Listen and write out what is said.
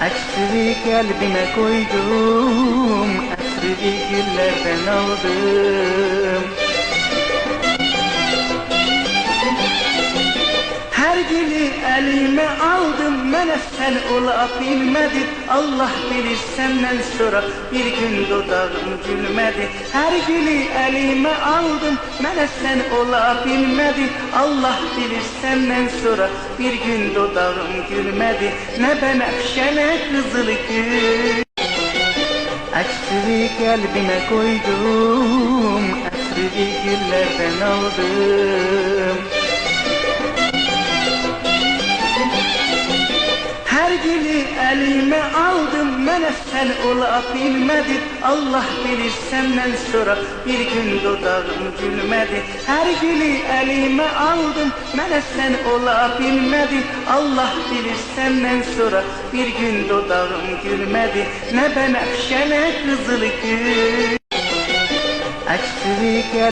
Aksini kalbime koydum, asri güllerden aldım. Her gülü elime aldım, mene sen ola bilmedin. Allah bilir senden sonra bir gün dudağım gülmedi. Her gülü elime aldım, mene sen ola bilmedin. Allah bilir senden sonra bir gün dudağım gülmedi. Ne benefşe ne kızıl gül, aksini kalbime koydum, asri güllerden aldım. Her gülü elime aldım, mene sen ola bilmedin. Allah bilir senden sonra bir gün dudağım gülmedi. Her gülü elime aldım, mene sen ola bilmedin. Allah bilir senden sonra bir gün dudağım gülmedi. Ne benefşe ne kızıl gül, aksini